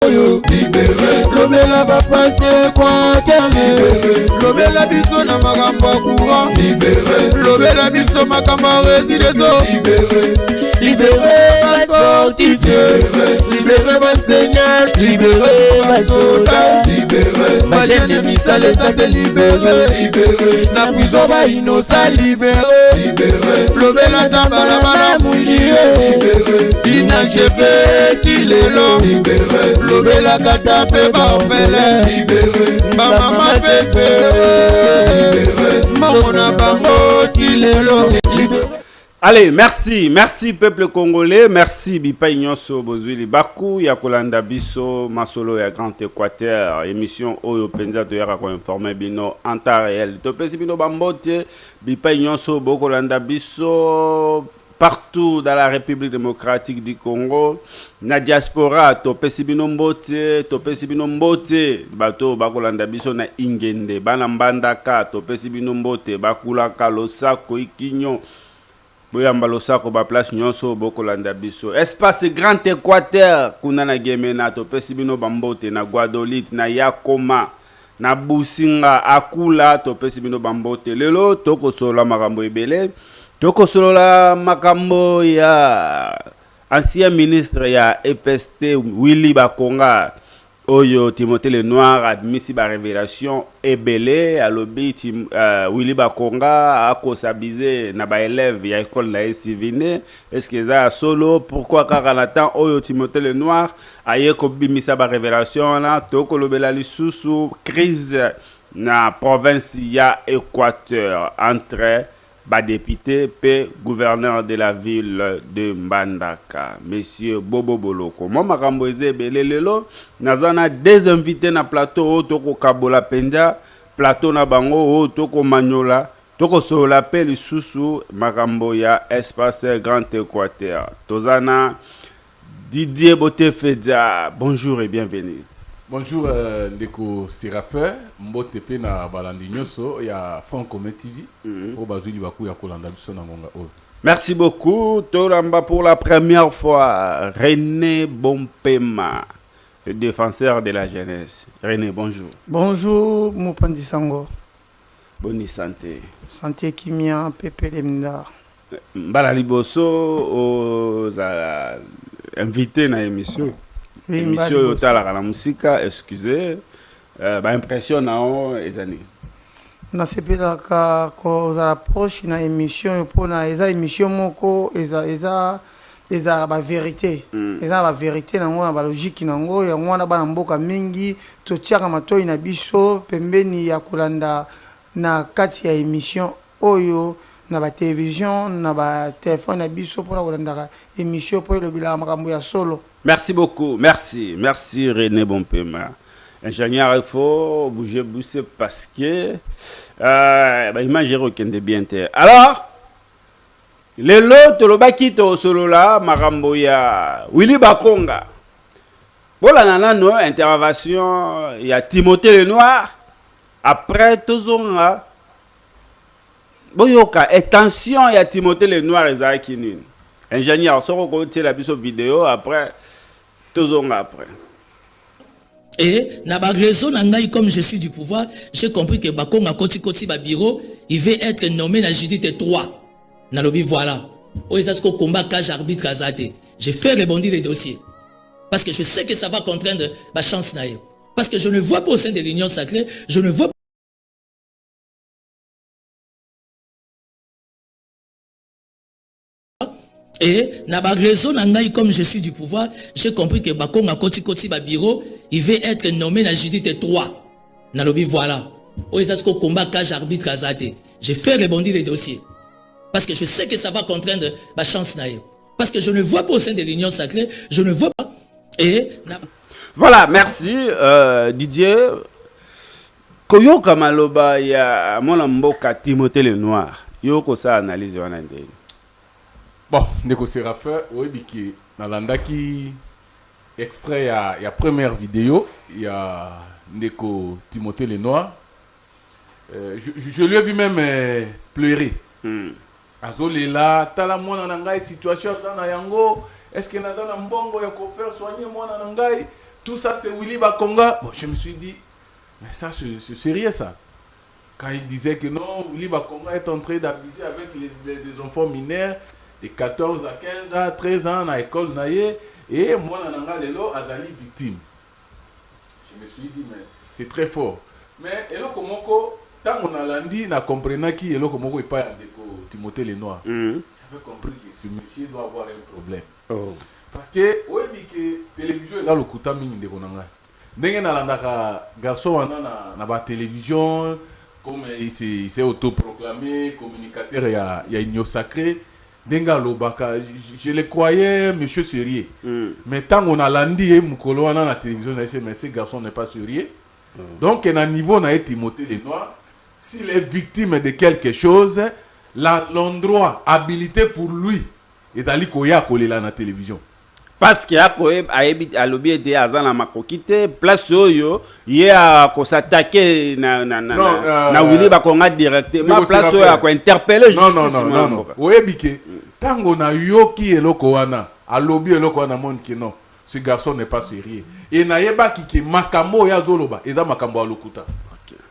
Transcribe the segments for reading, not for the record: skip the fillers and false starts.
libéré. Lobela va passer quoi libéré. Lobela biso na makambo courant libéré. Lobela biso makambo résidence libéré. Libéré ma sportif, libéré ma seigneur, libéré ma soldat, libéré ma jeune misale santé libéré. Na prison ba innocent libéré. Lobela tambala bala munjie libéré. Inachevé tilelo libéré. Lobela kata pe ba ofele libéré. Ba mama pepe libéré. Mona bango tilelo libéré. Allez, merci peuple congolais, merci Bipa Nyonso Bozwili Baku, ya kolanda biso masolo ya Grand Équateur, émission Oyo Penza to yaka ko informer bino en temps réel. To pesi bino bambote, Bipa Nyonso bokolanda biso partout dans la République démocratique du Congo, na diaspora to pesi bino mbote, bato bakolanda biso na Ingende, bana mbandaka to pesi bino mbote, bakulaka losako ikinyo. Boyamba losako ba place nyonso bokolanda biso. Espace Grand Équateur kuna na Gemena to pesi bino bambote na Guadeloupe na Yakoma na Businga Akula to pesi bino bambote. Lelo toko solo makambo ebele. Toko solo la makambo ya ancien ministre ya EPST Willy Bakonga. Oyo Timothée Lenoir admisi ba révélation ebele alobi Willy Bakonga akosabize na ba élève ya école na Esivine. Est-ce que ça solo pourquoi Karanatan Oyo Timothée Lenoir aye ko bimisa ba révélation na toko lobela lisusu crise na province ya Équateur entre ba député pe gouverneur de la ville de Mbandaka, monsieur Bobo Boloko. Moi makambo ezebele lelo nazana des invités na plateau toko Kabola Penja, plateau na bango toko Manyola, toko sola pe lisusu makambo ya espace Grand Équateur. Tozana Didier Botefedja, bonjour et bienvenue. Bonjour Ndeko Séraphin, mbote pe na balandi nyoso ya Franco TV. Bazuli baku ya kolanda biso na ngonga oyo. Merci beaucoup. Tolamba pour la première fois René Bompema, le défenseur de la jeunesse. René, bonjour. Bonjour Mopandi Sango. Bonne santé. Santé Kimia Pepe Lemda. Mbala liboso aux invités na émission. Émission yotala la musique, excusez. Ba impression na ezani. Na sepela ka ko za approche na émission pona eza émission moko eza ba vérité. Eza ba vérité na ngona ba logique na ngo ya ngona ba mboka mingi to tiaka matoi na biso pembeni ya kolanda na kati ya émission oyo na ba télévision na ba téléphone na biso pona kolanda émission po le bila makambo ya solo. Merci beaucoup, merci René Bompema. Ingénieur, il faut bouger parce que imagine rekende bien terre. Alors, le lot le bakito solo là makambo ya Willy Bakonga. Voilà nano intervention ya Timothée Lenoir après tozonga boyoka attention ya Timothée Lenoir ezaki nini. Ingénieur, soko ko la biso vidéo après après. Et na ba raison nangai comme je suis du pouvoir, j'ai compris que Bakonga koti ba bureau, il veut être nommé na Judith 3. Na lobi voilà. Oyesasko combat cage arbitre azate. J'ai fait rebondir les dossiers parce que je sais que ça va contraindre ma chance naïe. Parce que je ne vois pas au sein de l'union sacrée, je ne vois pas. Et na ba raison nangai comme je suis du pouvoir, j'ai compris que Bakonga koti ba bureau, il veut être nommé na Judith 3. Na lobi voilà. Oyesasko combat cage arbitre azate. J'ai fait rebondir les dossiers parce que je sais que ça va contraindre ma chance naïe. Parce que je ne vois pas au sein de l'union sacrée, je ne vois pas. Et voilà, merci Didier. Koyoka maloba ya mona mboka Timothée Lenoir. Yoko sa analyse wana ndenge. Bon, Ndeko Séraphin, oebiki nalandaki extrait ya première vidéo, il y a Ndeko Timothée Lenoir. Je lui ai vu même pleurer. Azolela, tala mwana nangai situation sana yango, est-ce que nazana mbongo ya ko faire soigner mwana nangai? tout ça c'est Willy Bakonga. Bon, je me suis dit, mais ça c'est sérieux ça. Quand il disait que non, Willy Bakonga est en train d'abuser avec des enfants mineurs de 14 à 15 à 13 ans à l'école naïe, et moi nananga lelo azali victime. Je me suis dit, mais c'est très fort. Mais eloko moko, tant on a lundi, na comprenant qui eloko moko est pas de Timothée Lenoir. J'avais compris que ce monsieur doit avoir un problème. Oh. Parce que oui, que télévision est là le kuta mingi de konanga. Ndenge na landaka garçon na ba télévision, comme il s'est autoproclamé communicateur il y a une sacré. Denga lobaka, je le croyais monsieur sérieux. Mais tant on a lundi mukolo wana na télévision na mais ce garçon n'est pas sérieux. Donc à niveau na Timothée Lenoir, s'il est victime de quelque chose, l'endroit habilité pour lui, ezali koya kolela na télévision. Parce qu'il y a lobby de Azana Makokite, place oyo, il y a qu'on s'attaquer na Willy Bakonga directement, place oyo a interpeller non. Oebike, tango na yoki eloko wana, a lobby eloko wana monde que non, ce garçon n'est pas sérieux. Et na yeba ki makambo ya zoloba, eza makambo alokuta.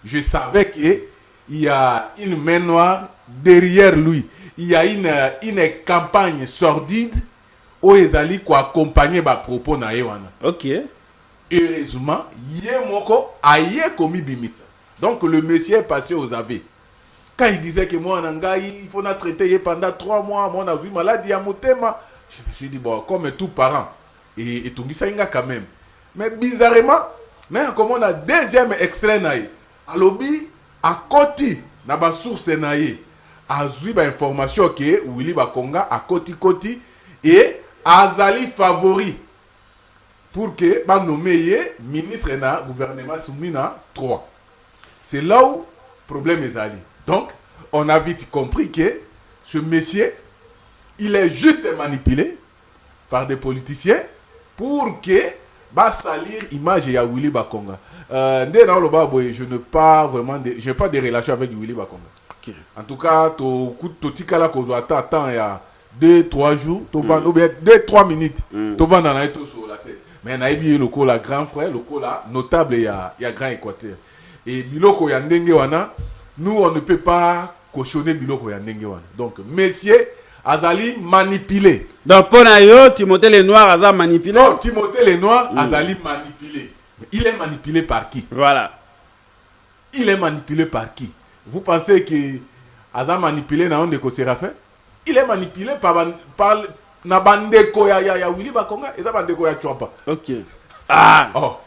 Je savais que il y a une main noire derrière lui. Il y a une campagne sordide où ils allaient accompagner les propos na yewana. Ok. Heureusement, Yemoko a commis bimisa. Donc le monsieur est passé aux aveux. Quand il disait que moi, il faut traiter pendant 3 mois, moi, on a vu maladie à mon thème. Je me suis dit, bon, comme tout parent, et tout ça, quand même. Mais bizarrement, mais comme on a deuxième extrait, à lobby, à côté, na ba source naïe, a vu ba information que Willy Bakonga à côté et azali favori pour que ba nommé ministre na gouvernement soumis na 3. C'est là où le problème est allé. Donc, on a vite compris que ce monsieur, il est juste manipulé par des politiciens pour que ba salir l'image de Willy Bakonga. Je n'ai pas vraiment j'ai pas de relation avec Willy Bakonga. Okay. En tout cas, tu tikala ko attends il y a 2-3 jours, tu vas 2-3 minutes, tu vas dans la sur la tête. Mais na ebi le la grand frère, le la notable il y a grand Équateur. Et biloko ya ndenge wana, nous on ne peut pas cautionner biloko ya ndenge wana. Donc messieurs azali manipulé. Donc pour yo Timothée Lenoir a manipulé. Non, Timothée Lenoir azali manipulé. Il est manipulé par qui? Voilà. Il est manipulé par qui? Vous pensez que Aza manipulé na Ondeko Séraphin? Il est manipulé par na bandeko ya Willy Bakonga et ça bandeko ya Chouapa. OK. Ah. Oh.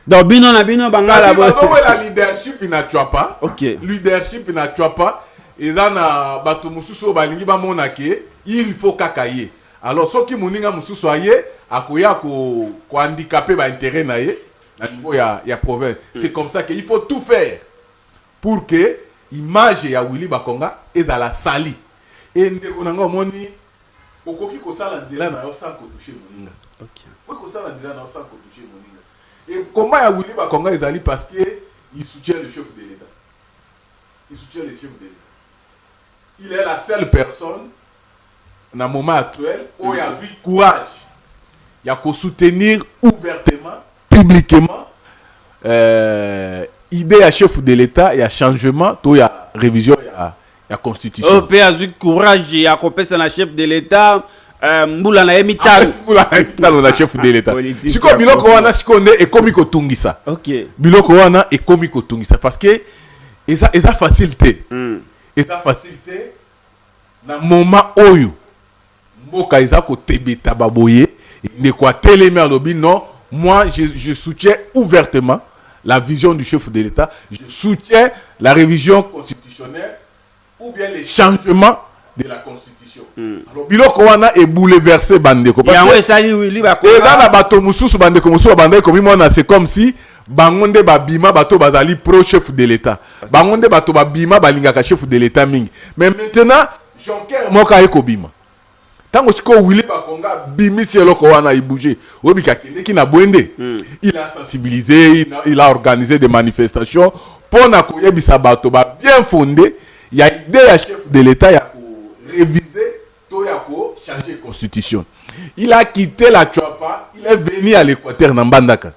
Donc bino bangala bo. La leadership na Chouapa. OK. Leadership na Chouapa et ça na bato mususu balingi ba monake, il faut kakaye. Alors soki muninga mususu aye akoya ko handicapé ba intérêt na ye. À niveau il y a province. C'est comme ça qu'il faut tout faire pour que l'image ya Willy Bakonga est à la sali. Et ndeko nanga moni okoki ko sala ndila na yo sans ko toucher moninga. OK. Ko sala ndila na yo sans ko toucher moninga. Et comment ya Willy Bakonga ezali parce que il soutient le chef de l'État. Il soutient le chef de l'État. Il est la seule personne dans le moment actuel où il a vu courage. Il a ko soutenir ouvertement publiquement idée à chef de l'État, il y a changement, tout il y a révision, il y a constitution. Oh, puis il y a courage, il y a compétence dans le chef de l'État. Moula na emital. Moula na emital on a chef de l'État. Si comme biloko wana sikonde et comme ko tungisa. OK. Biloko wana et comme ko tungisa parce que eza facilité. Eza facilité na moment oyo. Mboka eza ko tebeta baboye ne kwa télémer lobi non. Moi, je soutiens ouvertement la vision du chef de l'État. Je soutiens la révision constitutionnelle ou bien les changements de la Constitution. Alors, biloko wana est bouleversé bandeko. Parce que c'est comme si bangonde babima bato bazali pro chef de l'État. Bangonde bato babima balingaka chef de l'État mingi. Mais maintenant, Jonker moka ekobima. Tant que Willy Bakonga bimisi eloko wana ibouge obika ki na bwende il a sensibilisé, il a organisé des manifestations pour na koyebisa bato ba bien fondé, il y a idée à chef de l'État ya ko réviser to ya ko changer la constitution. Il a quitté la Chuapa, il est venu à l'Équateur, Nambandaka.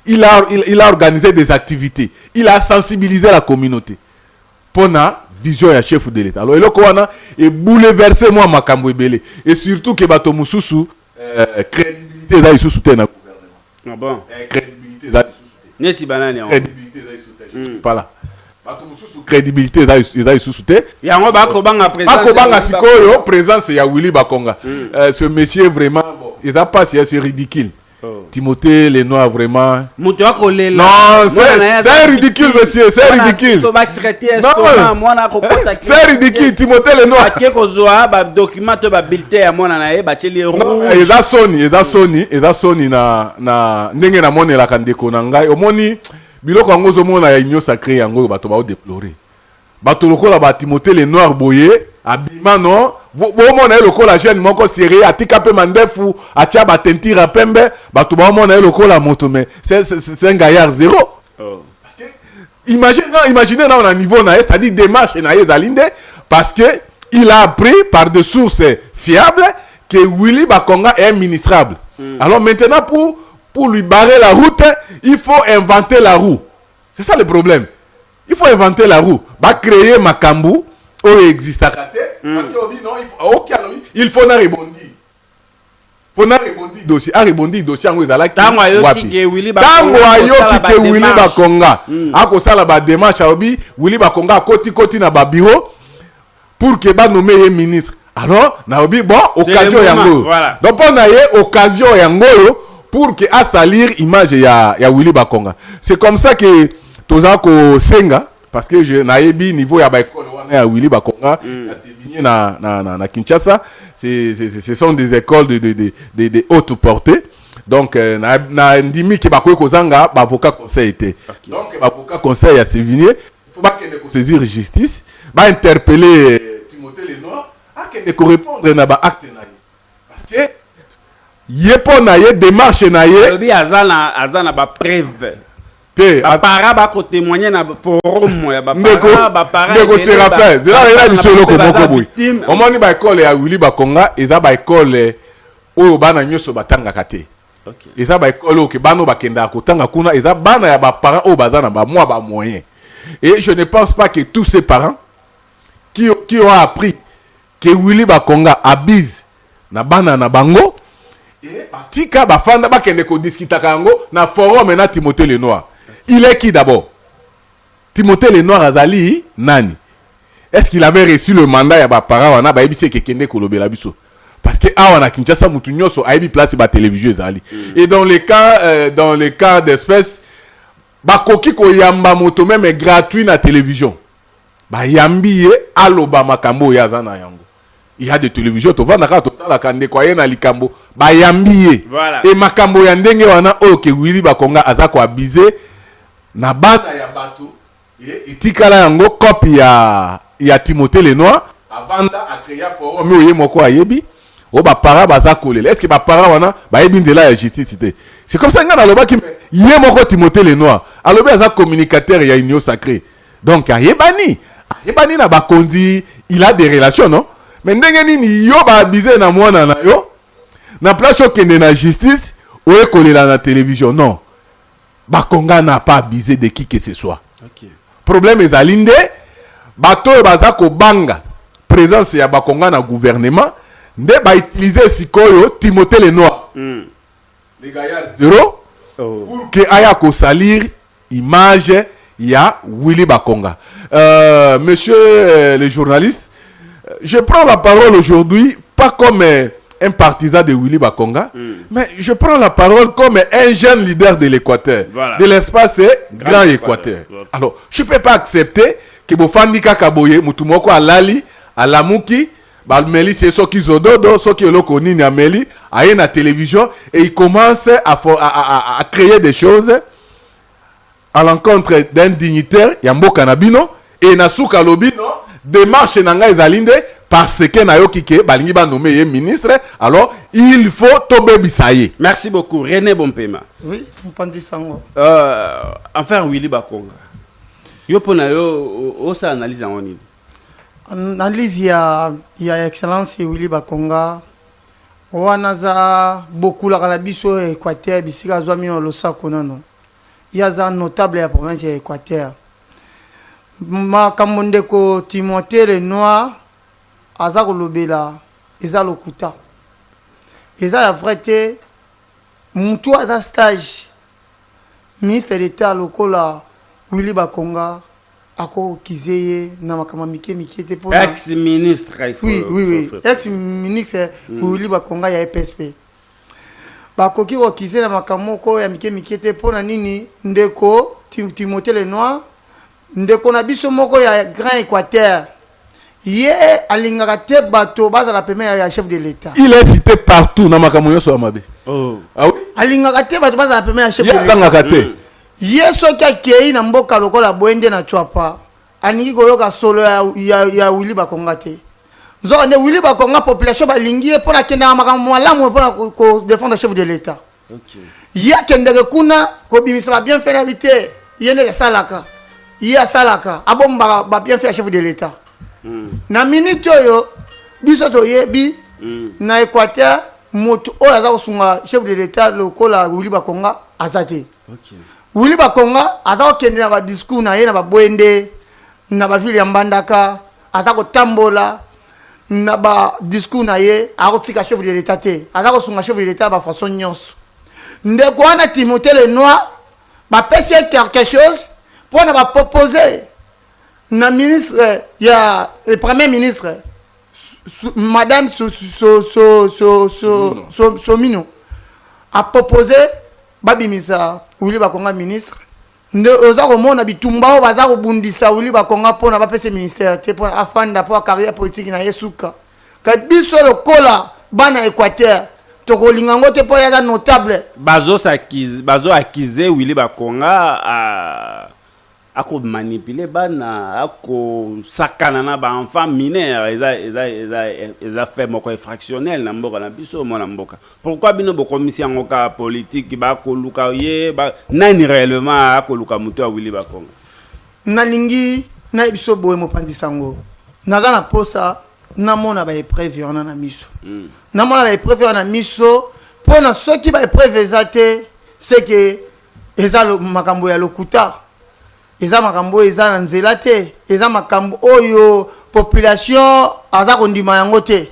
Il a organisé des activités. Il a sensibilisé la communauté. Pour la vision du chef de l'État. Alors, il a bouleversé moi Makambo Ebele. Et surtout que Bato Moussoussou, crédibilité, ça, il soutient le gouvernement. Ah bon? Crédibilité, ça, il soutient. Crédibilité, ça, il soutient. Je ne suis pas là. Bato Moussoussou, crédibilité, ça, il soutient. Il y a un Bakobanga présence. Bakobanga Sikoyo, présence, il y a Willy Bakonga. Ce monsieur, vraiment, bon, il n'a pas, c'est ridicule. Timothée Lenoir, vraiment. Non, c'est ridicule, monsieur, c'est ridicule. C'est ridicule, Timothée Lenoir. Eza soni na ndenge na mone la kandeko na ngai omoni biloko yango zomona ya union sacrée yango bato ba déplorer bato lokola ba Timothée Lenoir boye abima non bomona lokola jeune moko sérieux atika pe mandefu atia ba tentira pembe bato ba mona lokola moto mais c'est un gaillard zéro. Parce que imaginez là on a niveau na c'est-à-dire démarche na ezalinde parce que il a appris par des sources fiables que Willy Bakonga est ministrable. Alors maintenant pour lui barrer la route, il faut inventer la roue. C'est ça le problème. Il faut inventer la roue. Va créer Makambu où il existe à côté parce que il faut na rebondir. Faut na rebondir dossier, a rebondir dossier en ezala ki. Tango ayoki ke Willy Bakonga. Ako sala ba démarche obi Willy Bakonga koti na ba bureau pour que ba nommer ministre. Alors, naobi bon occasion yango. Voilà. Donc on a eu occasion yango pour que à salir image ya Willy Bakonga. C'est comme ça que tozako senga parce que je naebi niveau ya ba école wana ya Willy Bakonga c'est venu na Kinshasa, ce sont des écoles de haute portée. Donc na ndimi ke bakoy kozanga ba avocat conseil était. Donc ba avocat conseil a sévigné, il faut pas que ne saisir justice, ba interpeller Timothée Lenoir de répondre na ba acte na ye parce que yepo na ye démarche na ye lobi azana ba preuve te para ba ko témoigner na forum ya ba para ndeko Séraphin zela bisolo ko moko boy omoni ba école ya Willy Bakonga eza ba école oyo bana nyoso batanga kate. OK eza ba école oyo ke bano bakenda kotanga kuna eza bana ya ba parents oyo bazana ba moi ba moyen et je ne pense pas que tous ces parents qui ont appris que Willy Bakonga abuse na bana na bango et tika bafanda bakende ko discuter kango na forum na Timothée Lenoir. Il est qui d'abord? Timothée Lenoir azali nani? Est-ce qu'il avait reçu le mandat ya ba parents wana ba ebisi ke kende ko lobela biso? Parce que awa na Kinshasa mutu nyoso aibi place ba télévision ezali. Et dans les cas d'espèce ba koki ko yamba moto même gratuit na télévision. Ba yambi aloba makambo ya zana yango. Il y a des télévisions to va na ka totala kande kwa ye na likambo ba yambiye. Voilà. Et makambo ya ndenge wana oyo ke Willy Bakonga aza ko abize na bana ya bato et itikala yango copie ya Timothée Lenoir avanda a créer forum oyo moko ayebi o ba para baza kolela. Est-ce que ba para wana ba yebi nzela ya justice te? C'est comme ça ngana loba ki ye moko Timothée Lenoir alobi aza communicateur ya union sacrée. Donc ayebani na bakonzi il a des relations non? Mais ndenge nini yo ba abize na mwana na yo na place yo kende na justice ou ekolela na télévision non. Bakonga n'a pas abusé de qui que ce soit. OK. Problème ezalinde bato bazako banga présence ya Bakonga na gouvernement nde ba utiliser sikoyo Timothée Lenoir. Les gaillards zéro pour que aya ko salir image ya Willy Bakonga. Monsieur le journaliste, je prends la parole aujourd'hui pas comme un partisan de Willy Bakonga, mais je prends la parole comme un jeune leader de l'Équateur, voilà. de l'espace Grand Équateur. Alors, je ne peux pas accepter que Bofandi Kakaboye, Mutumoko Alali, Alamuki, Balmeli, c'est ceux qui zododo, ceux qui ont nini Ameli, à la télévision, et il commence à créer des choses à l'encontre d'un dignitaire, Yambo Kanabino, et Nasuka Lobino, démarche Nanga Ezalinde, parce que Nayoki ke balingi ba nommé ministre, alors il faut tobe bisaye. Merci beaucoup René Bompema. Oui, Mpandi Sango. Enfin Willy Bakonga. Yo pona yo sa analyse en nini? Analyse ya excellence Willy Bakonga Wanaza beaucoup la Calabiso Équateur, bisika Zwamino Losako nano. Yaza notable ya province ya Équateur. Makamondeko Timothée Lenoir, Azako Lobela, Eza Lokuta. Eza la vraie Moutou Aza stage. Ministre d'État lokola Willy Bakonga, Ako Kizeye, Namakama Mike te pour ex-ministre. Oui. Ex-ministre Willy Bakonga ya EPSP. Bakoki ko Kizeye na makamoko ya Mike te pour nini ndeko Timothée Lenoir, ndeko na biso moko ya Grand Équateur. Ye alingaka te bato baza la première ya chef de l'État. Il est cité partout na makambo so amabe. Oh. Ah oui. Alingaka te bato baza la première ya chef de l'État. Alingaka te. Ye soki akei na mboka lokola boende na chwapa. Aningi koyoka solo ya Willy Bakonga te. Nzo ne Willy Bakonga population balingi e pona kenda makambo malamu pona ko défendre chef de l'État. OK. Ye kendeke kuna ko bimisa bien faire habiter. Ye ne salaka. Ye salaka. Abomba ba bien faire chef de l'État. Na minute oyo biso to yebi na Équateur moto oyo aza kosunga chef de l'État lokola Willy Bakonga azate. OK. Willy Bakonga aza kokende na ba discours na ye na ba boende na ba ville ya Mbandaka aza kotambola na ba discours na ye akotika chef de l'État te aza kosunga chef de l'État ba façon nyonso. Ndeko wana Timothée Lenoir ba pesi quelque chose pour na ba proposer na ministre ya le premier ministre madame Somino a proposé babimisa Willy Bakonga ministre nde oza komona bitumba o baza kobundisa Willy Bakonga pona bapese ministère te pona afanda po carrière politique na yesuka ka biso lokola bana Équateur tokolinga ngo te po ya notable bazo accuser Willy Bakonga ako manipuler bana ako sakana na ba enfant mineur eza fait moko infractionnel na mboka na biso mona mboka. Pourquoi bino bo commission ngoka politique ba ko luka ye ba nani réellement ako luka muto wa Willy Bakonga nalingi na biso boye mopandisa ngo naza na posa na mona ba épreuve ona na miso na mona ba épreuve na miso pona soki ba épreuve ezate c'est que ezalo makambo ya lokuta. Eza makambo eza na nzela te eza makambo oyo population aza kondima yango te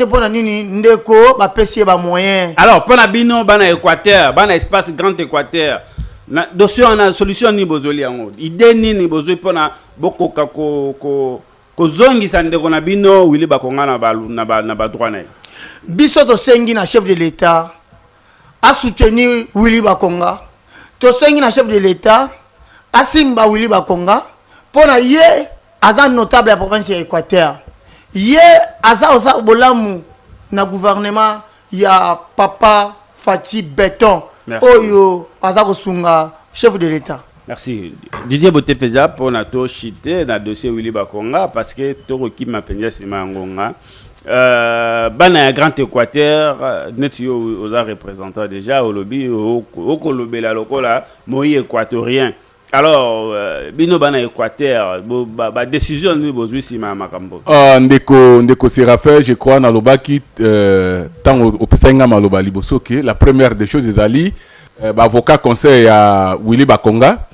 pona nini ndeko bapesi ba moyen. Alors pona bino bana Équateur bana espace Grand Équateur na dossier na solution ni bozoli yango idée nini bozoi pona bokoka ko zongisa ndeko na bino Willy Bakonga na ba droit na biso to sengi na chef de l'État a soutenir Willy Bakonga. To sengi na chef de l'État asimba Willy Bakonga pona ye aza notable ya province ya Équateur. Ye aza osa bolamu na gouvernement ya papa Fati Beton. Oyo aza kosunga chef de l'État. Merci. Didier Botefeja pour na to chité na dossier Willy Bakonga parce que to ki mapenja sima ngonga. Bana ya Grand Équateur net yo aux représentants déjà au lobby au kolobela lokola moi équatorien. Alors bino bana Équateur ba décision ni bozwi sima makambo. Ndeko Séraphin je crois na lobaki tant au pesenga maloba liboso que la première des choses ezali ba avocat conseil ya Willy Bakonga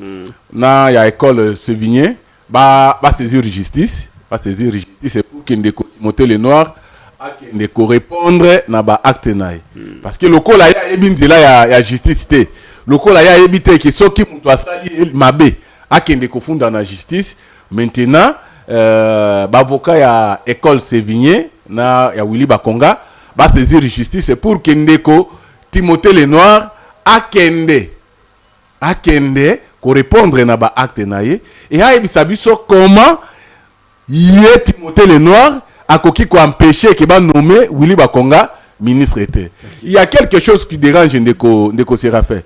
na ya école Sévigné ba saisir justice. C'est pour que Ndeko Timothée Lenoir Ndeko répondre na ba acte naï. Parce que le ko la ya ebinzela ya justice te. Le ko la ya ebité que soki muto asali mabe akende ko funda na justice. Maintenant ba avocat ya école Sévigné na ya Willy Bakonga ba saisir justice c'est pour que Ndeko Timothée Lenoir akende ko répondre na ba acte naï et a ebisa biso comment Yé Timothée Lenoir a coquille quoi empêcher que va nommer Willy Bakonga ministre était. Il y a quelque chose qui dérange Ndeko Séraphin.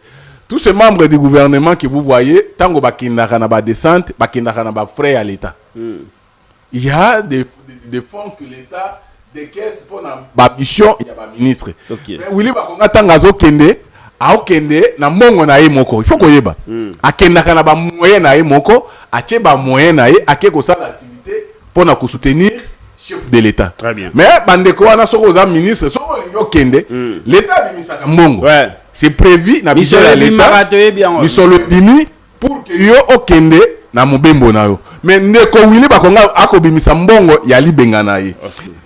Tous ces membres du gouvernement que vous voyez, tant que bakindaka na ba descente, bakindaka na ba frais à l'État. Il y a des fonds que l'État décaisse pour na ba mission, il y a ba ministre. Okay. Mais Willy Bakonga tangazo kende, a okende na mbongo na ye moko. Il faut koyeba. Akendaka na ba moyen na ye moko, ache ba moyen na ye, ake ko sala activité pour na soutenir chef de l'État. Très bien. Mais bandeko wana soko oza ministre soko olingi okende l'État abimisaka mbongo. Ouais. C'est prévu na budget ya l'État. Misolo bimi pour que yo okende na mobembo na yo. Mais ndeko Willy Bakonga akobimisa mbongo ya libenga na ye.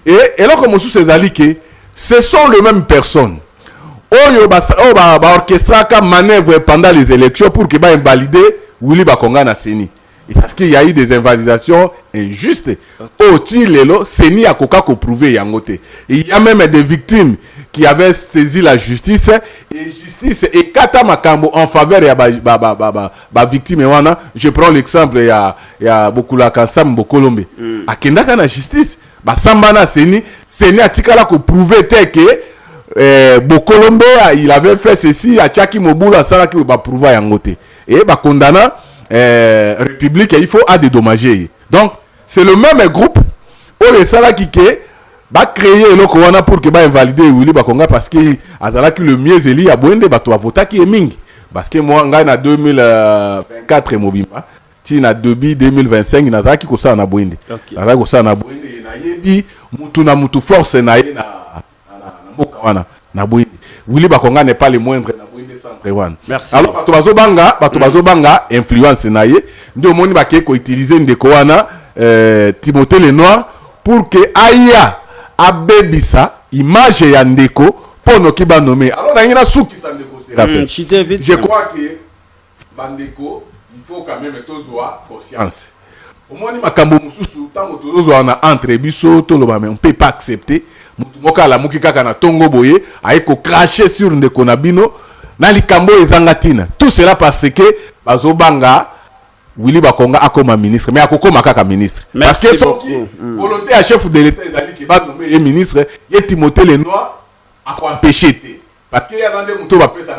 Et eloko mosusu ezali ke ce sont les mêmes personnes. Oyo ba orchestraka manœuvre pendant les élections pour que ba invalider Willy Bakonga na Seni. Et parce qu'il y a eu des invalidations injustes. Oti lelo Seni a koka ko prouver yangote. Il y a même des victimes qui avaient saisi la justice et justice et kata makambo en faveur ya ba victime wana. Je prends l'exemple ya Bokula Kansam Bokolombe. Akendaka na justice ba sambana Seni atikala ko prouver que Bokolombe il avait fait ceci à Tchaki Mobula sala ki ba prouver yangote. Et ba condamna République, il faut à dédommager. Donc, c'est le même groupe où les salaki va créer le corona pour que va invalider Willy Bakonga parce que azalaki le mieux éli à Boende bato a voté qui est ming parce que moi ngai na 2024 mobimba ti na 2025 nazaki ko sa na Boende nazaki ko sa na Boende na yebi mutu force na ye na mboka wana na Boende. Willy Bakonga n'est pas le moindre na Boende centre one. Merci. Alors bato bazobanga influence na ye ndio moni bake ko utiliser ndeko wana Timothée Lenoir pour que aya abebisa image ya ndeko pono ki ba nommé. Alors na ngina souki sa ndeko Séraphin. Je crois que bandeko il faut quand même tozoa conscience. Au moins makambo mususu tango tozoa na entre biso to loba mais on peut pas accepter mutu moka la muki kaka na tongo boye aiko cracher sur ndeko na bino na likambo ezangatina. Tout cela parce que bazobanga Willy Bakonga akoma ministre mais akokoma kaka ministre. Parce que son volonté à chef de l'État ezali ki ba nommer ministre ye Timothée Lenoir ako empêcher te. Parce que yazande mutu ba pesa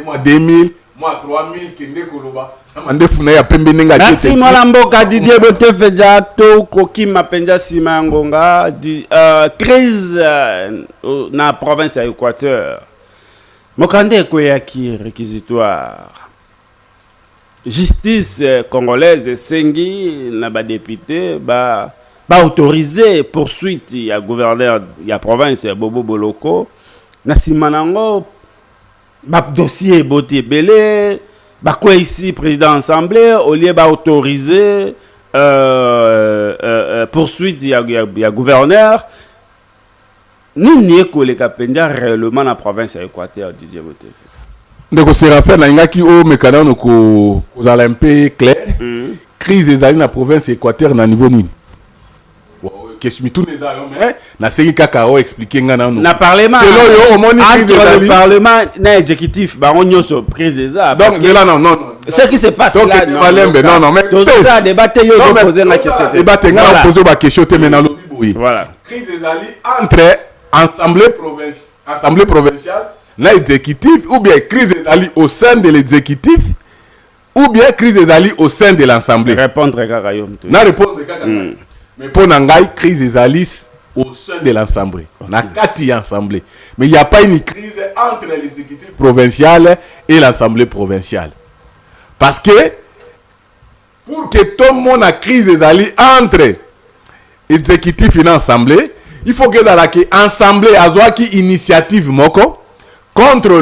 moi 2000 moi 3000 kende koloba amande funa ya pembe nenga tete. Merci Mwalamboka Didier Botefeja to koki mapenja sima ngonga crise na province ya Équateur. Mokande koyaki réquisitoire. Justice congolaise sengi na ba député ba autoriser poursuite ya gouverneur ya province ya Bobo Boloko na simanango ba dossier boté belé ba quoi ici président assemblée au lieu ba autoriser poursuite ya gouverneur ni ko le kapenda réellement na province ya Équateur Didier Boté. Ndeko Séraphin na ingaki o mekanano ko zala un peu clair. Crise ezali na province Équateur na niveau nini? Question tout les ayo mais na seki kaka o expliquer ngana no. Na parlement. C'est là yo moni crise ezali. Le parlement na exécutif ba on nyoso priseeza. Donc là non. Ce qui se passe là non mais donc ça débattre yo poser la question. Débattre ngana poser ba question te maintenant lobi boyi. Voilà. Crise ezali entre assemblée provinciale na exécutif ou bien crise ezali au sein de l'exécutif ou bien crise ezali au sein de l'assemblée. Répondre kaka yo. Na répondre kaka. Mais pour Nangai, crise ezali au sein de l'assemblée. Na kati assemblée. Mais il n'y a pas une crise entre l'exécutif provincial et l'assemblée provinciale. Parce que pour que tout le monde a crise ezali entre exécutif et l'assemblée, il faut que l'assemblée a qui initiative moko contre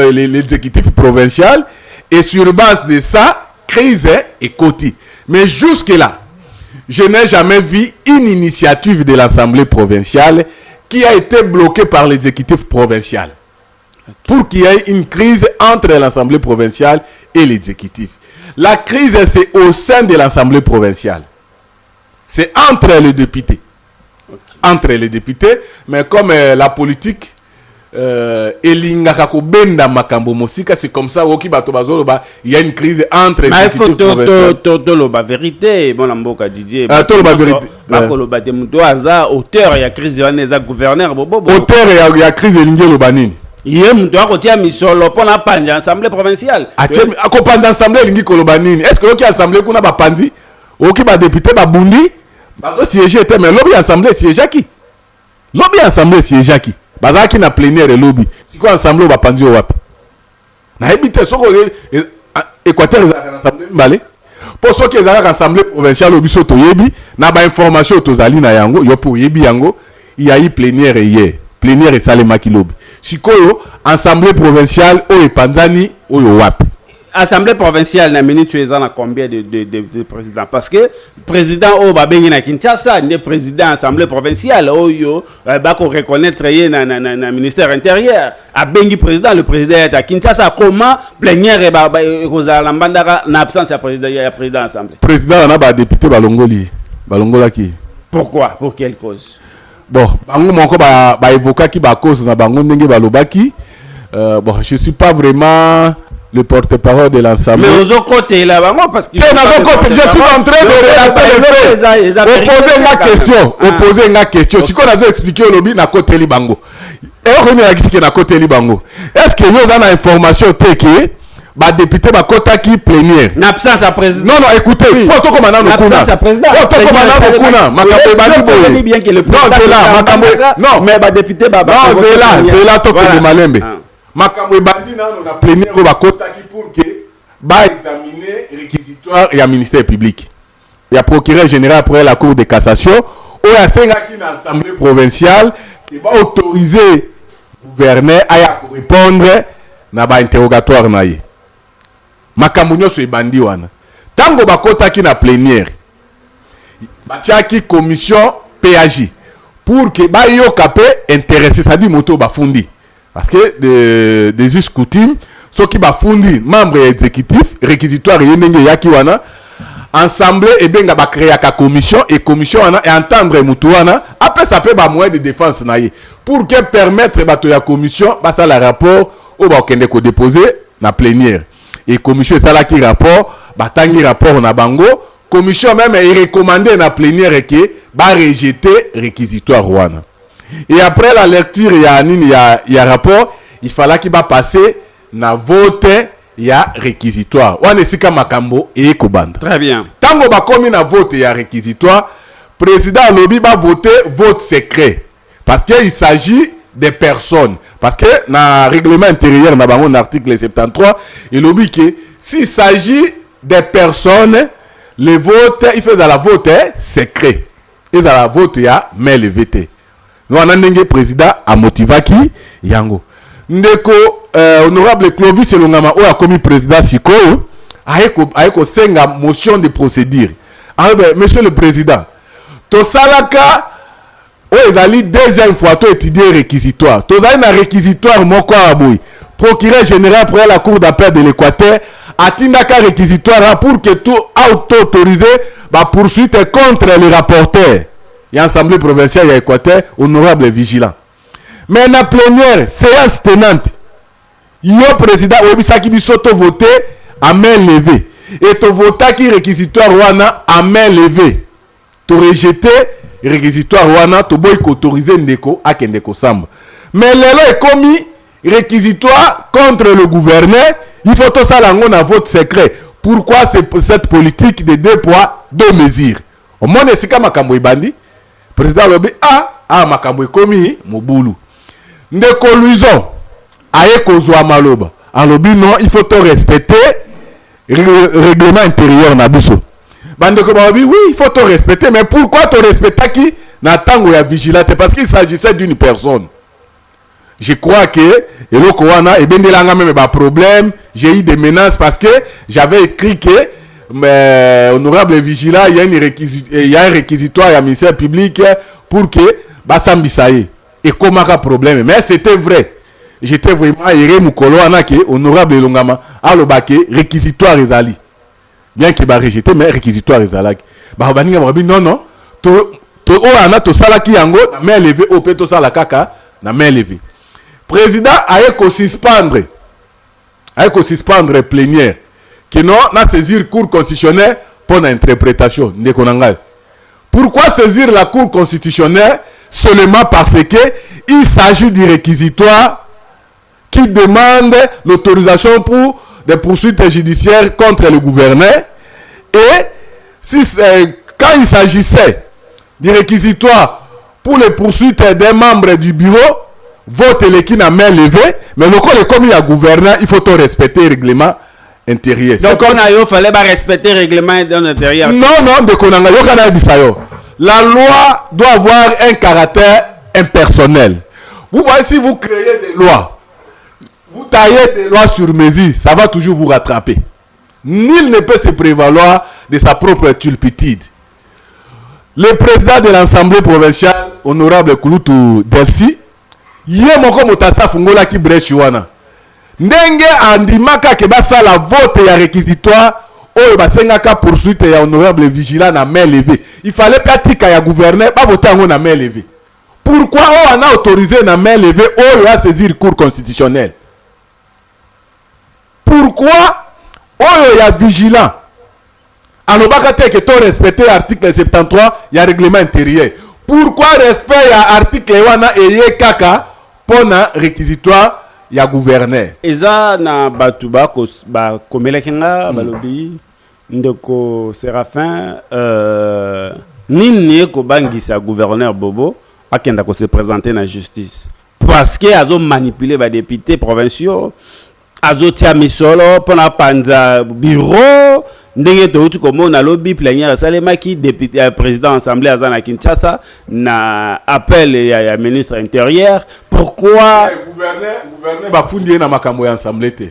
l'exécutif provincial et sur base de ça, crise est côté. Mais jusque-là, je n'ai jamais vu une initiative de l'Assemblée provinciale qui a été bloquée par l'exécutif provincial. Pour qu'il y ait une crise entre l'Assemblée provinciale et l'exécutif. La crise, c'est au sein de l'Assemblée provinciale. C'est entre les députés. Entre les députés, mais comme la politique elingaka ko benda makambo mosika, c'est comme ça oki bato bazolo ba il y a une crise entre les la vérité bon Mboka Didier la vérité bakoloba te muto aza auteur ya crise wana eza gouverneur bobo auteur ya crise elingi loba nini ye muto akotia misolo pona panja assemblée provinciale akopanda assemblée elingi koloba nini est-ce que oki assemblée kuna ba pandi oki ba député ba bundi bazo siéger te mais lobby assemblée siéger qui lobby assemblée siéger qui bazaki na plénière et lobby siko ensemble ba pandi wapi na ebite soko Équateur za assemblée mbale pour ceux qui ont l'Assemblée provinciale au biso toyebi na ba information tozali na yango yo pour yebi yango il y a eu plénière hier plénière et salema kilobi sikoyo Assemblée provinciale o epanzani oyo wapi Assemblée provinciale na minute tu es en combien de présidents parce que président o babengi na Kinshasa ne président assemblée provinciale oyo ba ko reconnaître yé na ministère intérieur a bengi président le président est à Kinshasa comment plénière ba kozala mbandaka na absence ya président assemblée président na ba député balongola ki pourquoi pour quelle cause bon bango moko ba évoquer ki ba cause na bango ndenge balobaki bon je suis pas vraiment le porte-parole de l'Assemblée. Mais aux autres côtés là, parce que je suis en train de relater les faits. Opposer une question. Si on a expliqué au lobby na côté libango. Et on a expliqué na côté libango. Est-ce que nous avons information que ba député ba kota qui plénière. N'absence à président. Non écoutez, poto comme maintenant kuna. N'absence à président. Poto comme maintenant kuna. Makambo bandi boye. Bien que le président. Non, c'est là makambo. Non, mais ba député ba. Non, c'est là to que malembe. Makambo bandi na na plénière ba kota qui pour que ba examiner réquisitoire et à ministère public. Il y a procureur général après la cour de cassation ou ya senga qui na assemblée provinciale qui va autoriser gouverneur à répondre na ba interrogatoire na ye. Makambo nyoso ebandi wana. Tango ba kota qui na plénière. Ba tiaki commission PAJ pour que ba yo capé intéressé ça dit moto ba fundi. Parce que des us coutumes, ceux qui va fonder membre exécutif, réquisitoire yendenge yaki wana, ensemble et bien ba créer la commission et commission wana et entendre mutuana, après ça peut ba moyen de défense naie pour que permettre bato ya commission ba ça la rapport au ba kende ko déposer na plénière. Et commission ça la qui rapport, ba tangi rapport na bango, commission même est recommandé na plénière que ba rejeter réquisitoire wana. Et après la lecture, il y a rapport, il fallait qu'il va passer na vote, il y a réquisitoire. On est sika makambo et kobanda. Très bien. Tango ba komi na vote, il y a réquisitoire. Président lobby va voter vote secret. Parce qu'il s'agit des personnes. Parce que dans le règlement intérieur, dans l'article 73, il lobby que s'il s'agit des personnes, le vote, il fait à la vote secret. Et à la vote, il y a mail VT. Nous avons président à Motivaki Yango. Ndeko honorable Clovis Elongama ou a commis président Siko aeko senga motion de procédure. Monsieur le président, to salaka o ezali deuxième fois to étudier réquisitoire. To zali na réquisitoire moko aboy. Procureur général pour la cour d'appel de l'Équateur atindaka réquisitoire pour que tout auto-autorisé ba poursuite contre les rapporteurs. Il y a l'Assemblée provinciale à Équateur, honorable et vigilant. Mais dans la plénière, séance tenante, il y a le président Obisaki Bisoto voté à main levée. Et tu votes qui réquisitoire Wana à main levée. Tu rejeté réquisitoire Wana, tu boy autorisé Ndeko à Kendeko Samba. Mais l'élo est commis réquisitoire contre le gouverneur. Il faut tout ça dans vote secret. Pourquoi cette politique de 2 poids, 2 mesures? Au moins, c'est comme Makambo Ibandi. Président lobi makambo ekomi mobulu ndeko Luison aye kozwa maloba alobi non il faut to respecter règlement intérieur na biso bandeko babi oui il faut to respecter mais pourquoi to respecter qui na tango ya vigilante parce qu'il s'agissait d'une personne. Je crois que eloko wana ebendelanga même ba problème j'ai eu des menaces parce que j'avais écrit que mais honorable vigilant il y a un réquisitoire à ministère public pour que Bassam Bissaye et comment un problème mais c'était vrai j'étais vraiment heureux mukolo anake honorable Longama alobake réquisitoire ezali bien qu'il va rejeter mais réquisitoire ezalaki ba baninga babi non to o ana to salaki yango na main levée au peto sala kaka na main levée président aye ko suspendre plénière que non na saisir cour constitutionnelle pour l'interprétation de Konanga. Pourquoi saisir la cour constitutionnelle seulement parce que il s'agit du réquisitoire qui demande l'autorisation pour des poursuites judiciaires contre le gouverneur et si quand il s'agissait du réquisitoire pour les poursuites des membres du bureau vote les qui n'a main levée mais le code comme il y a gouverneur il faut respecter le règlement intérieur. Donc il fallait respecter le règlement intérieur. Non, la loi doit avoir un caractère impersonnel. Vous voyez, si vous créez des lois, vous taillez des lois sur mesure, ça va toujours vous rattraper. Nul ne peut se prévaloir de sa propre turpitude. Le président de l'Assemblée provinciale, honorable Kulutu Delsi, yé moko motasa fungola ki brechi wana. Ndenge andimaka ke basala vote ya réquisitoire oyo basengaka poursuite ya honorable vigilant na main levée. Il fallait pratika ya gouverneur ba voter ngo na main levée. Pourquoi on a autorisé na main levée oyo à saisir cour constitutionnelle? Pourquoi oyo ya vigilant alobaka te que to respecter article 73 ya règlement intérieur? Pourquoi respect ya article wana eye kaka pona réquisitoire ya gouverneur? Eza na batuba ko ba komelekenga balobi ndeko Séraphin nini ko bangisa gouverneur Bobo akenda ko se présenter na justice parce que azo manipuler ba députés provinciaux, azo tia misolo pona panza bureau ndenge touti komona lobby plénière salema ki député président assemblée azana Kinshasa na appel ya ministre intérieur. Pourquoi gouverneur bafundi na makambo ya assemblée te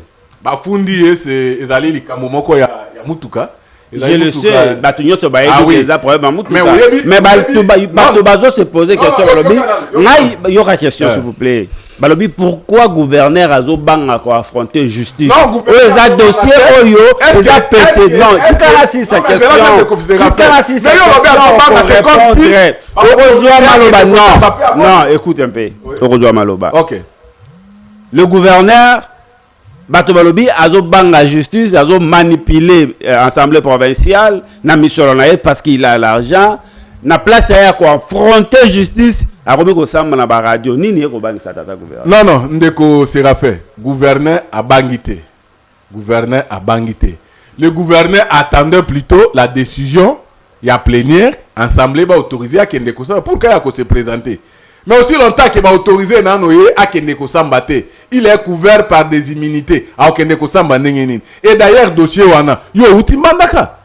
bafundi c'est ezali likambo moko ya mutuka? Je le sais, batunyoso ba eza problème mutuka mais batu bazo se poser question balobi ngai yoka question s'il vous plaît balobi pourquoi gouverneur azo banga ko affronter justice eza dossier oyo eza pété non tikala si sa question tikala si sa question Orozwa Maloba non écoute un peu Orozwa Maloba OK le gouverneur bato balobi azo banga justice azo manipuler assemblée provinciale na mission na parce qu'il a l'argent na place ya ko affronter justice akobi ko samba na ba radio nini ko bangisa tata gouverneur? Non ndeko Séraphin, gouverneur a bangité. Gouverneur a bangité. Le gouverneur attendait plutôt la décision ya plénière assemblée ba autoriser à kende ko samba pour qu'il se présenter. Mais aussi longtemps qu'il va autoriser na noye à kende ko samba te, il est couvert par des immunités à kende ko samba ndengenini. Et d'ailleurs dossier wana yo uti mandaka.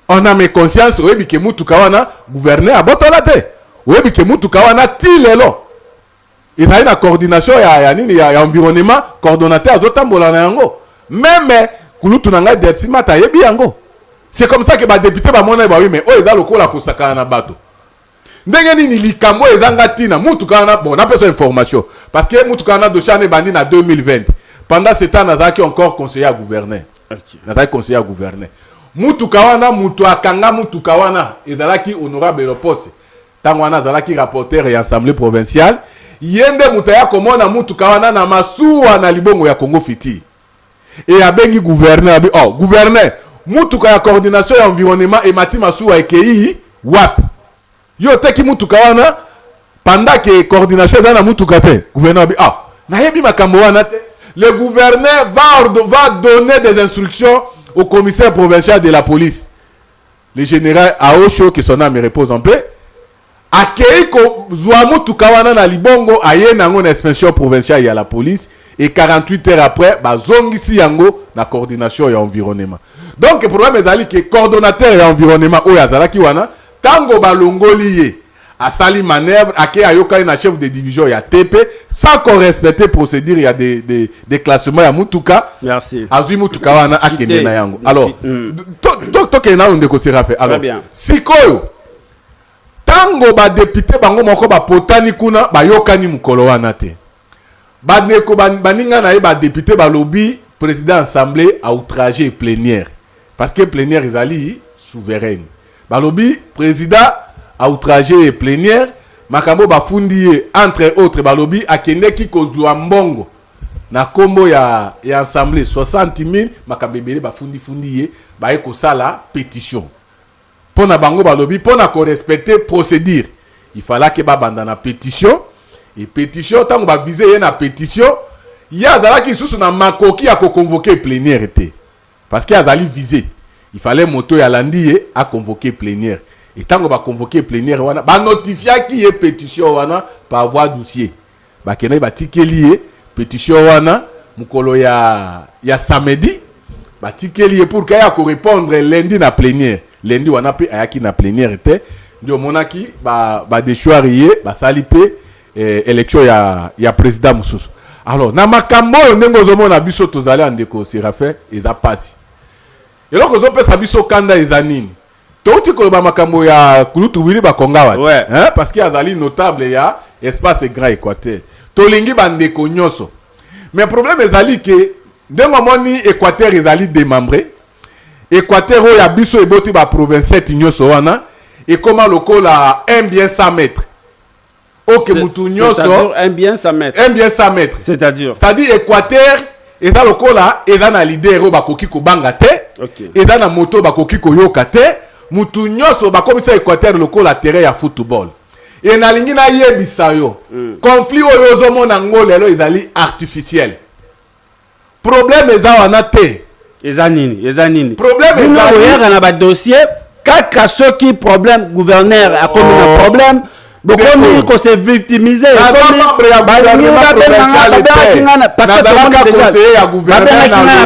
On a mes conscience oyebi ke mutuka wana gouverneur a botola te. Oyebi ke mutuka wana ti lelo. Il y a une coordination ya environnement coordonnateur azotambola na yango. Même kulutu nanga Detsima ta yebi yango. C'est comme ça que ba député ba mona ba oui mais o eza lokola kosaka na bato. Ndenge nini likambo ezanga tina mutuka wana bon na personne information parce que mutuka wana dossier ne bandi na 2020. Pendant ce temps nazaki encore conseiller à gouverneur. Nazaki conseiller à gouverneur. Mutuka wana mutu akanga mutuka wana ezalaki honorable Lopose. Tango wana ezalaki rapporteur ya assemblée provinciale. Yende mutaya komona mutuka wana na masuwa na libongo ya Congo Fiti. Et abengi gouverneur abi oh gouverneur mutuka ya coordination ya environnement et mati masuwa ekei wap. Yo teki mutuka wana pendant que coordination za na mutuka te gouverneur abi ah na yebi makambo wana te. Le gouverneur va donner des instructions au commissaire provincial de la police. Le général Aosho que son âme repose en paix. Akei ko zwamu tukawana na libongo aye nango na inspection provinciale ya la police et 48 heures après ba zongisi yango na coordination ya environnement. Donc le problème ezali que coordonnateur ya environnement oyo azalaki wana tango balongoli ye asali manœuvre ake ayoka na chef de division ya TP sans qu'on respecte procédure ya des classements ya mutuka. Merci. Azui mutuka wana akende na yango. Alors to kena ndeko Séraphin. Alors sikoyo tango ba député bango moko ba potani kuna ba yokani mukolo wana te. Ba neko baninga na ba député ba lobby président assemblée a outragé plénière parce que plénière ezali souveraine. Ba lobby président a outragé plénière makambo ba fundi entre autres ba lobby akende ki kozwa mbongo na kombo ya assemblée 60,000 makabebele ba fundi ye ba eko sala pétition. Pour na bango balobi pour na respecter procédure il fallait que ba banda na pétition et pétition tango ba viser na pétition ya zalaki susu na makoki ya ko convoquer plénière été parce que azali visé il fallait moto ya landier à convoquer plénière et tango ba convoquer plénière wana ba notifia ki e pétition wana par voie dossier ba kena ba tikeli pétition wana mukolo ya samedi batikeli pour kaya ko répondre lundi na plénière lundi wana pe ayaki na plénière était ndio monaki ba déchoirier ba salipe élection ya président mususu. Alors na makambo ndenge ozomona biso tozali andeko Séraphin eza pasi eloko ozopesa biso kanda eza nini touti koloba makambo ya kulutu wili bakonga wati ouais. Hein? Parce qu'il y a azali notable ya espace grand Équateur tolingi bandeko nyonso mais problème ezali ke ndenge moni Équateur ezali démembré Équateur oyo ya biso eboti ba province nyonso wana ekoma lokola 1 bien 100 mètres. Ok, mutu nyonso un bien 100 mètres. Un bien 100 mètres. C'est-à-dire Équateur eza lokola eza na leader oyo bakoki kobanga te. Okay. Eza na moto bakoki koyoka te. Mutu nyonso bakomisa Équateur lokola terrain ya football. Et na lingi na yebisa yo. Conflit oyo ozomona ngo lelo ezali artificiel. Problème eza wana te. Eza nini. Problème eza na ba dossier kaka soki problème gouverneur a comme un problème. Bokomi ko se victimiser parce que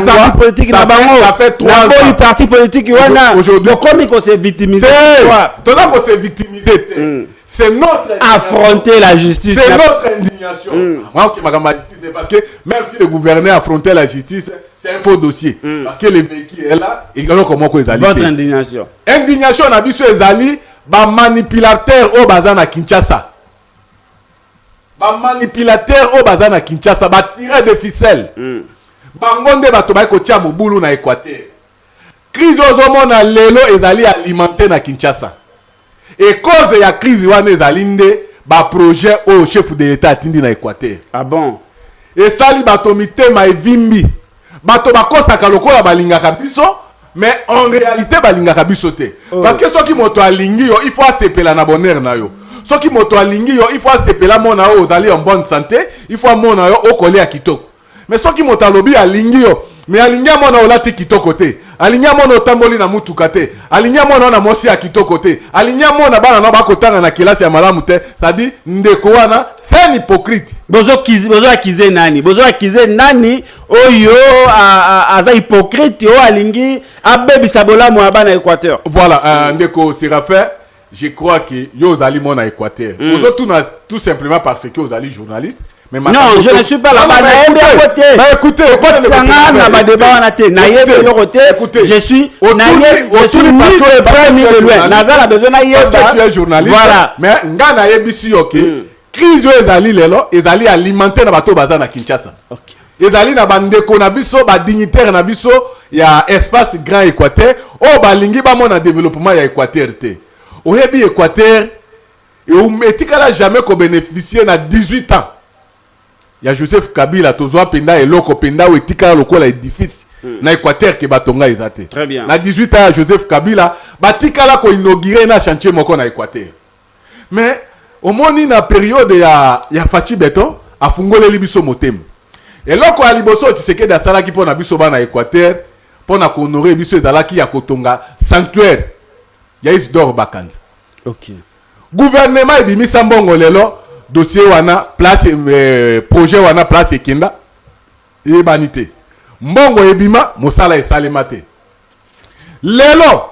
parti politique na bango parti politique wana bokomi ko se victimiser tona ko se victimiser c'est notre affronter la justice, c'est notre indignation. Moi qui m'a justice parce que même si le gouverneur affrontait la justice c'est un faux dossier parce que le véhicule est là et comment ko ezali votre indignation na biso ezali ba manipulateur au bazana Kinshasa. Ba manipulateur au bazana Kinshasa ba tirer de ficelle. Bangonde bato ba ko tia mobulu na Équateur. Crise ozomona lelo ezali alimenter na Kinshasa. Et cause ya crise wana ezali nde ba projet au chef de l'état atindi na Équateur. Ah bon? Et sali bato mitema evimbi. Bato bakosaka lokola balingaka biso. Mais en réalité balingaka biso te parce que soki moto alingi yo il faut asepela na bonheur na yo soki moto alingi yo il faut asepela mona yo ozali en bonne santé il faut mona yo okole ya kitoko mais soki moto alobi alingi yo mais alingi mona olati kitoko te alingi mona otamboli na mutuka te alingi mona na mosi ya kitoko te alingi mona bana na bakotanga na kilasi ya malamu te ça dit ndeko wana c'est un hypocrite bozo akize nani oyo aza hypocrite o alingi abebisa bolamu ya bana Équateur. Voilà ndeko Séraphin je crois que yo ozali mona Équateur bozo tout simplement parce que ozali journaliste. Mais non, je ne suis pas là-bas. Écoutez, je suis tu es journaliste. Voilà. Mais ngana yebisi yoke. Crise ezali lelo, ezali alimenter na bato baza na Kinshasa. OK. Ezali na bandeko na biso, ba dignitaire na biso ya espace grand Équateur, o balingi ba mona développement ya Équateur te. Oyebi Équateur et etikala jamais ko bénéficier na 18 ans. Ya Joseph Kabila tozwa penda eloko penda ou etika lokola édifice na Équateur ke batonga ezate. Très bien. Na 18 ans Joseph Kabila batika la ko inaugurer na chantier moko na Équateur. Mais au moni na période ya Fachi Beton afungoleli biso motema. Eloko ya liboso Tshisekedi asalaki pona biso bana Équateur pona ko honorer biso ezalaki ya kotonga sanctuaire ya Isidore Bakanza. OK. Gouvernement ebimisa mbongo lelo dossier wana place projet wana place ekenda ebanité mbongo ebima mosala esalema te lelo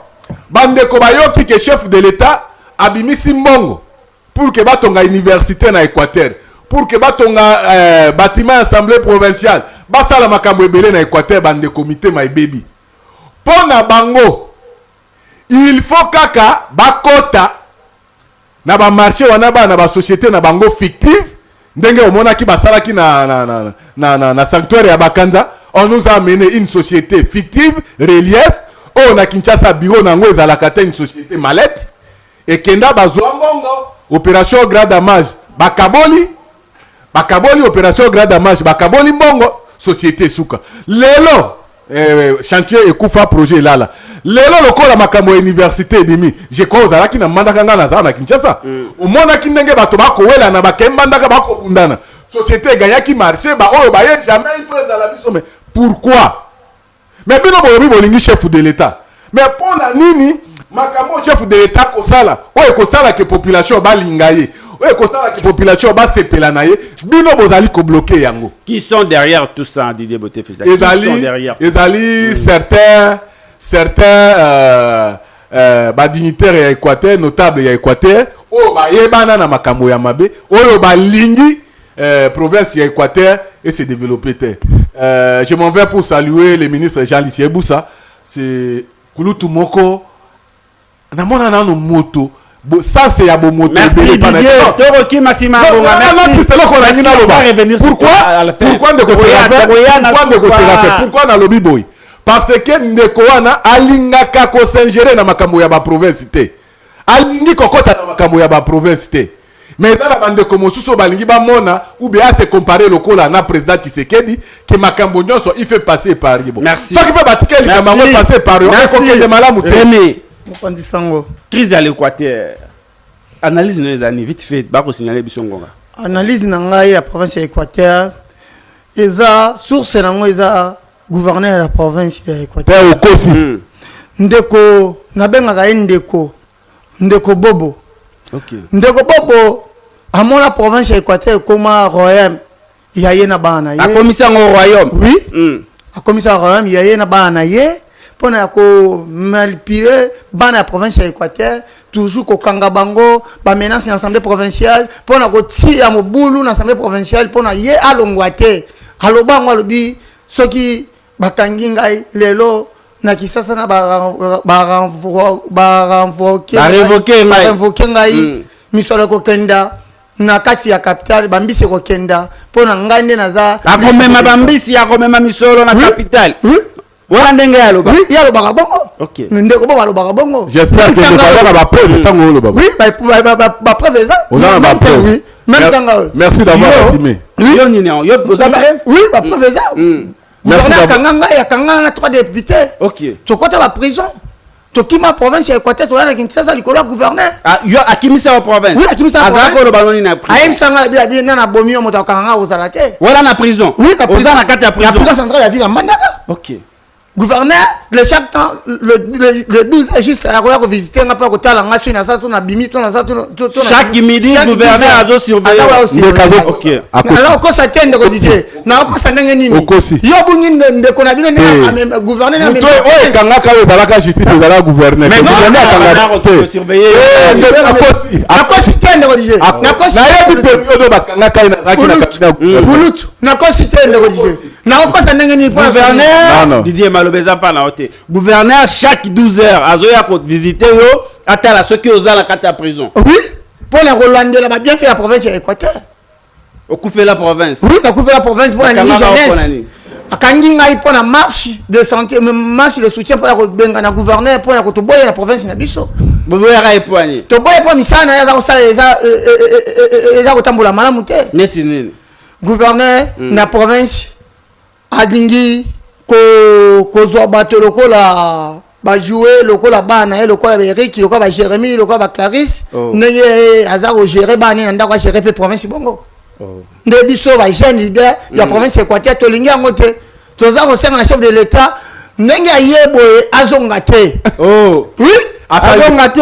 bandeko bayoki ke chef de l'état abimisi mbongo pour que batonga université na Équateur pour que batonga bâtiment assemblée provinciale basala makambo ebele na Équateur bande comité maebebi pona bango il faut kaka bakota na ba marché wana ba na ba société na bango fictive ndenge omona ki basalaki na sanctuaire ya Bakanza on nous a amené une société fictive relief on a Kinshasa bureau nango ezalaka te une société mallette et kenda bazwa ngongo opération grand damage bakaboli opération grand damage bakaboli mbongo société suka lelo chantier ekufa projet lala lelo lokola makambo université ebimi je crois ozalaki na mandaka nga na Kinshasa omona ki ndenge bato bakowela na bakembandaka bakobundana société eganyaki marché ba oyo baye jamais il faut ezala biso mais pourquoi mais bino boyobi bolingi chef de l'état mais pona nini makambo chef de l'état kosala oyo kosala ke population balinga ye oyo kosala ki population basepela na ye bino bozali kobloke yango. Qui sont derrière tout ça, Didier Boté-Feta? Qui sont derrière? Ezali certains dignitaires ya Équateur, notables ya Équateur, oyo bayebana na makambo ya mabe, oyo balingi province ya Équateur et se développer. Je m'en vais pour saluer le ministre Jean-Luc Eboussa. C'est Kulutu Moko. Namona nano moto. Ça c'est ya bo moto. Merci Didier. Toroki Massima Bonga. Merci. Pourquoi na lobby boy? Parce que ndeko wana alingaka ko s'ingérer na makambo ya ba province te. Alingi kokota na makambo ya ba province te. Mais ça la bande comme sous balingi ba mona ou bien se comparer le cola na président Tshisekedi que makambo nyonso il fait passer par Yibo. Merci. Ça qui peut battre le makambo passer par eux. Merci de malamu René. Crise à l'Équateur. Analyse les années vite fait ba ko signaler bisongonga. Analyse na ngai la province ya Équateur. Eza source na ngo eza gouverneur de la province ya Équateur. Père Okosi. Ndeko nabengaka ndeko Bobo. OK. Ndeko Bobo amona province ya Équateur koma royaume yaye na bana ye. A commissaire au royaume. Oui. A commissaire au royaume yaye na bana ye pona ko manipuler bana ya province ya Équateur toujours ko kanga bango ba menace na assemblée provinciale pona ko tia mobulu na assemblée provinciale pona ye alongwate alobango alobi soki bakangi ngai lelo na kisasa na ba révoquer ngai misolo ko kenda na kati ya capitale bambisi ko kenda pona ngai nde naza akomema bambisi akomema misolo na capitale. Wala ndenge ya loba. Oui, ya loba bongo. OK. Ndeko bo loba bongo. J'espère que vous avez la preuve tango loba. Oui, ba preuve ça. On a la preuve. Même tango. Merci d'avoir assumé. Oui, on y est. Yo posa preuve. Oui, ba preuve ça. Merci d'avoir. Kanganga ya kanganga 3 députés. OK. To kota ba prison. To kima province ya Équateur to na Kinshasa likolo gouverneur. Ah, yo akimisa wa province. Oui, akimisa wa province. Azako lo baloni na prison. Ayem sanga bien na bomi moto kanganga ozalate. Wala na prison. Oui, la prison na kati ya prison. La prison centrale ya ville ya Mbandaka. OK. Gouverneur, le chaque temps, le 12 est juste à quoi visiter, on n'a pas côté à la nation, on a ça, on a bimi, on a ça, chaque midi, le gouverneur a surveillé. OK. Alors, quand ça tient de redire, non, quand ça n'est ni. Yo bungin de qu'on a bien le gouverneur. Mais toi, ouais, quand la caille va la justice, c'est la gouverneur. Mais gouverneur a surveillé. À quoi ça tient de redire? Na quoi ça tient de période bakanga caille na zakina. Bulut. Na quoi ça tient de redire? Na quoi ça n'est ni gouverneur. Didier Malobeza pas na hote. Gouverneur chaque 12 heures azoya ko visiter yo atala ceux qui osent la carte à prison. Oui. Pour la Rolande la bien fait la province de Équateur. Au couvert la province. Oui, au couvert la province pour la jeunesse. Akangi ngai pour la marche de santé, marche de soutien pour la benga na gouverneur pour la kotoboya la province na biso. Boboya ka epoigné. Toboya pour misana ya za eza kotambola malamu te. Neti nini. Gouverneur na province adingi ko zo bato lokola ba jouer lokola bana et lokola Eric lokola ba Jérémy lokola ba Clarisse ndenge azako gérer bana ndako gérer pe province bongo nde biso ba jeune leader ya province Équateur to lingi yango te tozako senga na chef de l'état ndenge ayebo azonga te oui azonga te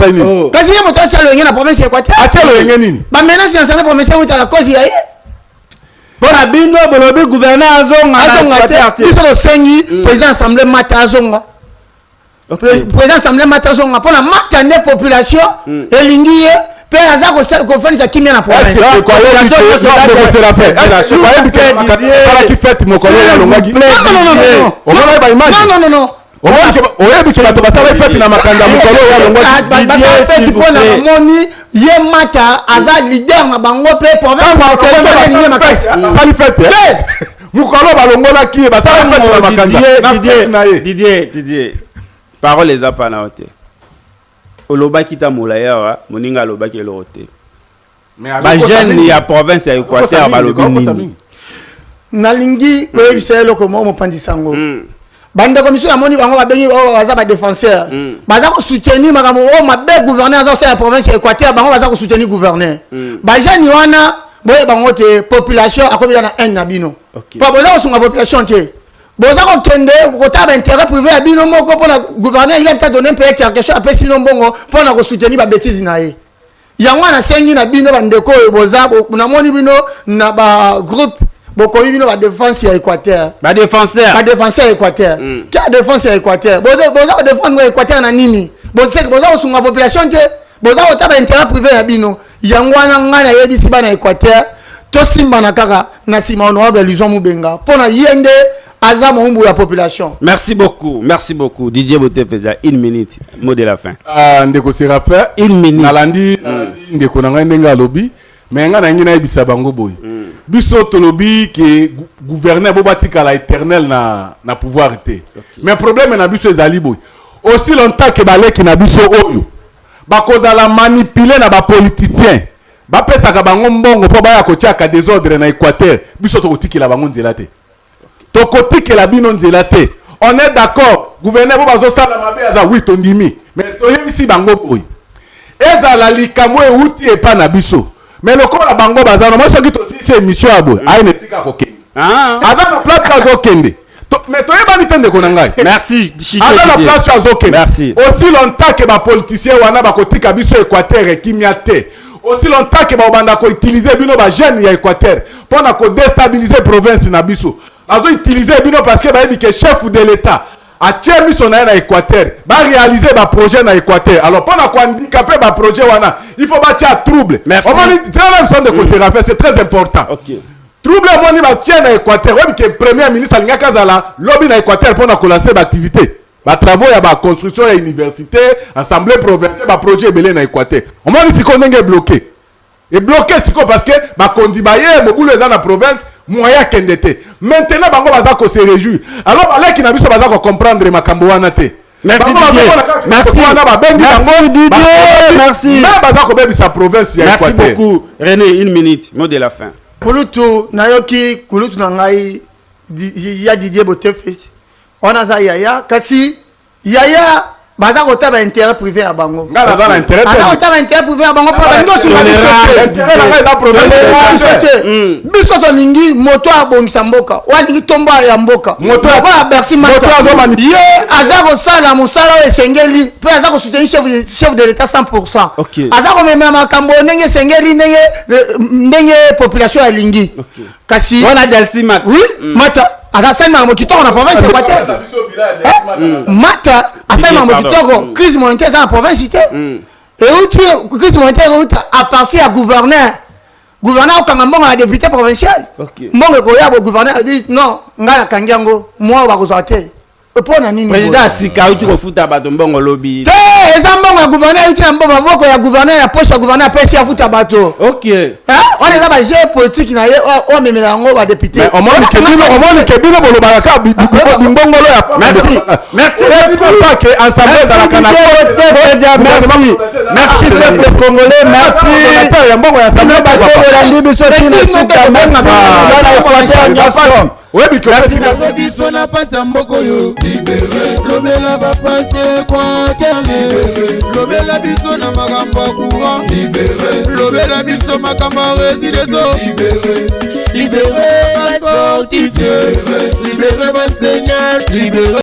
saini kasi yemo to chalo ngi na province Équateur achalo ngi nini ba menace ya santé provinciale uta la cause ya ye Bona bino bolobi gouverneur azonga te biso to sengi président assemblée mata azonga président assemblée mata azonga pona mata nde population elingi ye pe azako ko fanya kimia na province quoi c'est la fête c'est pas bien qui fête mon collègue alongaki non oyebi ke bato basala fete na makanda mokolo ya longwa basala fete mpona bamoni ye mata aza leader na bango mpe province asali fete mokolo balongolaki ye basala fete na makanda Didier parole eza pa na yo te olobaki ta molaya awa moninga alobaki eloko te bajeune ya province ya Équateur balobi nini nalingi koyebisa eloko moko mopandisa yango bande commission ya moni bango babengi baza ba défenseur baza ko soutenir makambo mabe gouverneur aza ya province ya Équateur bango baza ko soutenir gouverneur ba jeune wana boye bango te population akomi na un na bino pa boza ko sunga population te boza ko kende ko ta ba intérêt privé ya bino moko pona gouverneur il a peut donné un peu quelque chose après sinon bongo pona ko soutenir ba bêtise na ye yango na sengi na bino bandeko boza na moni bino na ba groupe bokomi bino ba défense ya Équateur ba défenseur Équateur qui a défense ya Équateur boza défendre Équateur na nini boza sunga population te boza otaba intérêt privé ya bino yango na ngana yebisi bana Équateur to simba na kaka na sima honorable Luzon Mubenga pona yende azama umbu la population. Merci beaucoup Didier Boté Feza, 1 minute mot de la fin. Ndeko Séraphin 1 minute nalandi ndeko nanga ndenga lobi mais nga na ngina ebisa bango boy biso tolobi ke gouverner bo batika la éternel na pouvoir té mais problème na biso ezali boy aussi longtemps que baleki na biso oyo bakoza la manipuler na ba politicien ba pesa ka bango mbongo po baya ko tiaka désordre na Équateur biso to kotikela bango nzela te to kotikela bino nzela te on est d'accord gouverneur bo bazo sala mabe aza oui tondimi mais to yebisi bango boy ezala likamwe uti epa na biso mais lokola bango bazana moi soki to si émission abo ayi nesika ko kende aza na place ka zo kende mais to yeba bitende ko ngai merci aza na place ka zo kende merci aussi longtemps que ba politicien wana ba kotika biso Équateur kimia te aussi longtemps que ba banda ko utiliser bino ba jeune ya Équateur pour na ko déstabiliser province na biso azo utiliser bino parce que ba yebi que chef de l'état a tient son na Équateur ba réaliser ba projet na Équateur alors pour na ko handicaper ba projet wana il faut ba tia trouble on va dire de Séraphin c'est très important OK trouble moni ba tia na Équateur oui que premier ministre alingaka zala lobby na Équateur pour na ko lancer ba activité ba travaux ya ba construction ya université assemblée provinciale ba projet belé na Équateur on moni siko ndenge bloqué et bloqué siko parce que ba kondi ba ye mobulu eza na province moyen kendete maintenant bango baza ko se réjouir alors baleki na biso baza ko comprendre makambo wana te merci mais baza ko bebi sa province ya Équateur merci beaucoup René 1 minute mot de la fin kulutu nayoki kulutu na ngai ya Didier Boté Feza on a za yaya kasi yaya baza kotaba intérêt privé ya bango ngala za na intérêt privé ya bango pa bango intérêt na ngai za province biso tolingi moto abongisa mboka walingi tomba ya mboka moto ya Bercy Mata ye aza kosala mosala oyo esengeli mpe aza kosoutenir chef de l'état 100% aza komemela makambo ndenge esengeli ndenge population yalingi kasi wana Delcy Mata Mata asasani makambo kitoko na province Équateur Mata asali makambo kitoko crise monétaire eza na province te euti crise monétaire euti à partir ya gouverneur okanga mbongo na député provincial mbongo ekoya bo gouverneur adi non ngai nakangi yango mwa bakozwa te mpo na nini président asika auti kofuta bato mbongo lobi te eza mbongo ya gouverneur euti na mbongo maboko ya gouverneur ya poche ya gouverneur apesi afuta bato wana eza baje politique na ye omemela yango badepute omoni ke bino bolobaka ka bimbongolo ya merci pake ensemble ezalaka na merci peuple congolais merci ya mbongo ya ensemble bakolandi biso tina suka merci biso na pasi ya mboko yo lobela bapasi Équateur lobela biso na makambo ya courant lobela biso makambo ya résidence libéré basportif libéré baseigneur libéré